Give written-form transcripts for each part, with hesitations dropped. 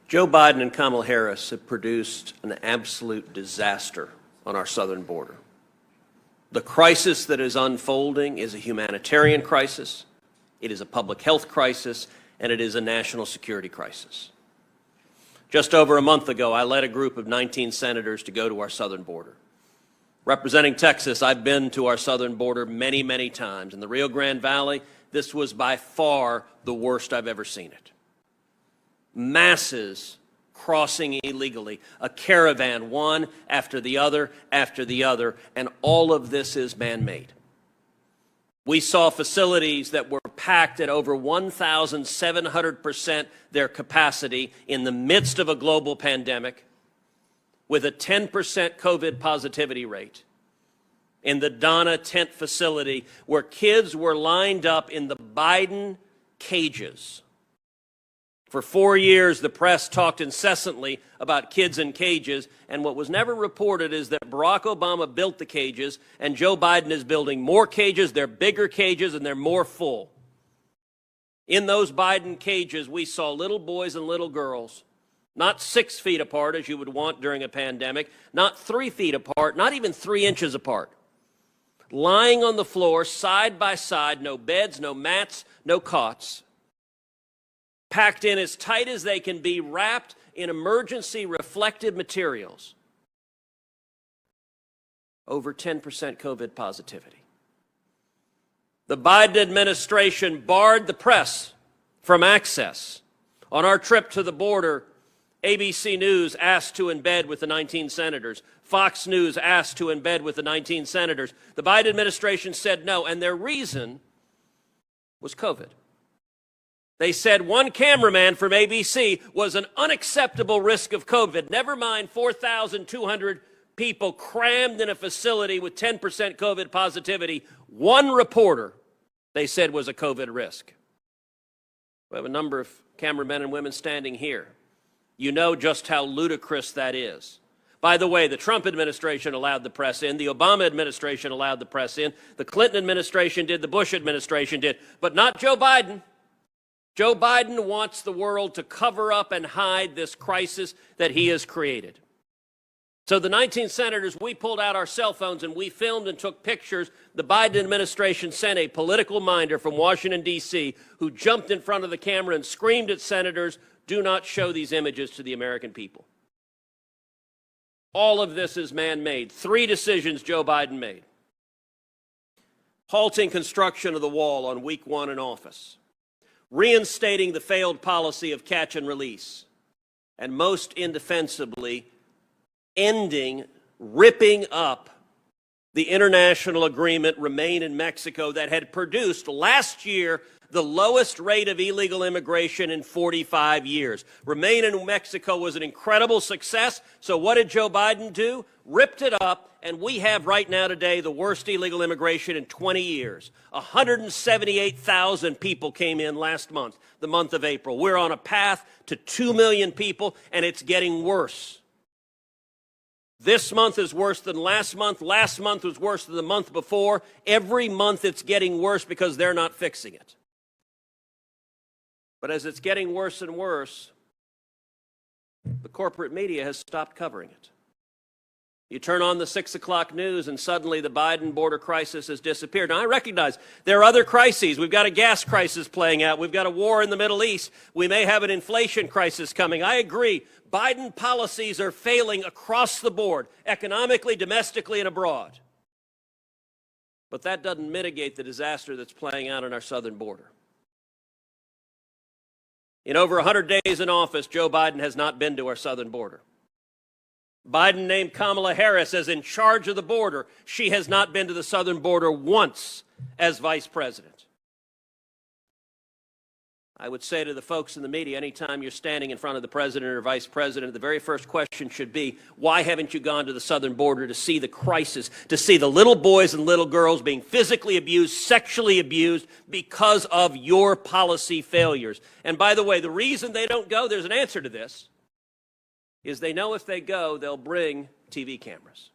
Joe Biden and Kamala Harris have produced an absolute disaster on our southern border. The crisis that is unfolding is a humanitarian crisis, it is a public health crisis, and it is a national security crisis. Just over a month ago, I led a group of 19 senators to go to our southern border. Representing Texas, I've been to our southern border many, many times. In the Rio Grande Valley, this was by far the worst I've ever seen it. Masses crossing illegally, a caravan, one after the other, and all of this is man-made. We saw facilities that were packed at over 1,700% their capacity in the midst of a global pandemic, with a 10% COVID positivity rate. In the Donna tent facility, where kids were lined up in the Biden cages. For 4 years, the press talked incessantly about kids in cages, and what was never reported is that Barack Obama built the cages, and Joe Biden is building more cages. They're bigger cages, and they're more full. In those Biden cages, we saw little boys and little girls, not 6 feet apart, as you would want during a pandemic, not 3 feet apart, not even 3 inches apart, lying on the floor, side by side, no beds, no mats, no cots, packed in as tight as they can be, wrapped in emergency reflective materials. Over 10% COVID positivity. The Biden administration barred the press from access. On our trip to the border, ABC News asked to embed with the 19 senators. Fox News asked to embed with the 19 senators. The Biden administration said no, and their reason was COVID. They said one cameraman from ABC was an unacceptable risk of COVID. Never mind 4,200 people crammed in a facility with 10% COVID positivity. One reporter, they said, was a COVID risk. We have a number of cameramen and women standing here. You know just how ludicrous that is. By the way, the Trump administration allowed the press in, the Obama administration allowed the press in, the Clinton administration did, the Bush administration did, but not Joe Biden. Joe Biden wants the world to cover up and hide this crisis that he has created. So the 19 senators, we pulled out our cell phones and we filmed and took pictures. The Biden administration sent a political minder from Washington, D.C., who jumped in front of the camera and screamed at senators, "Do not show these images to the American people." All of this is man-made. 3 decisions Joe Biden made. Halting construction of the wall on week 1 in office. Reinstating the failed policy of catch and release, and most indefensibly, ripping up the international agreement Remain in Mexico that had produced last year the lowest rate of illegal immigration in 45 years. Remain in Mexico was an incredible success, so what did Joe Biden do? Ripped it up, and we have right now today the worst illegal immigration in 20 years. 178,000 people came in last month, the month of April. We're on a path to 2 million people, and it's getting worse. This month is worse than last month. Last month was worse than the month before. Every month it's getting worse because they're not fixing it. But as it's getting worse and worse, the corporate media has stopped covering it. You turn on the 6 o'clock news and suddenly the Biden border crisis has disappeared. Now, I recognize there are other crises. We've got a gas crisis playing out. We've got a war in the Middle East. We may have an inflation crisis coming. I agree. Biden policies are failing across the board, economically, domestically, and abroad. But that doesn't mitigate the disaster that's playing out on our southern border. In over 100 days in office, Joe Biden has not been to our southern border. Biden named Kamala Harris as in charge of the border. She has not been to the southern border once as vice president. I would say to the folks in the media, anytime you're standing in front of the president or vice president, the very first question should be, why haven't you gone to the southern border to see the crisis, to see the little boys and little girls being physically abused, sexually abused because of your policy failures? And by the way, the reason they don't go, there's an answer to this, is they know if they go, they'll bring TV cameras.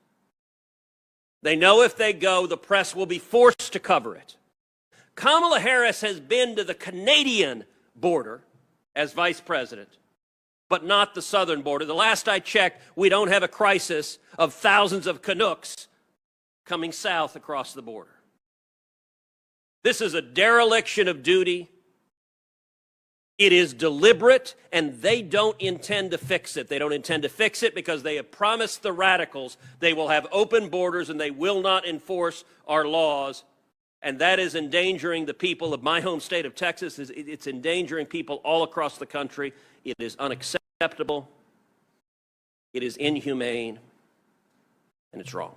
They know if they go, the press will be forced to cover it. Kamala Harris has been to the Canadian border as vice president, but not the southern border. The last I checked, we don't have a crisis of thousands of Canucks coming south across the border. This is a dereliction of duty. It is deliberate, and they don't intend to fix it. They don't intend to fix it because they have promised the radicals they will have open borders and they will not enforce our laws. And that is endangering the people of my home state of Texas. It's endangering people all across the country. It is unacceptable. It is inhumane, and it's wrong.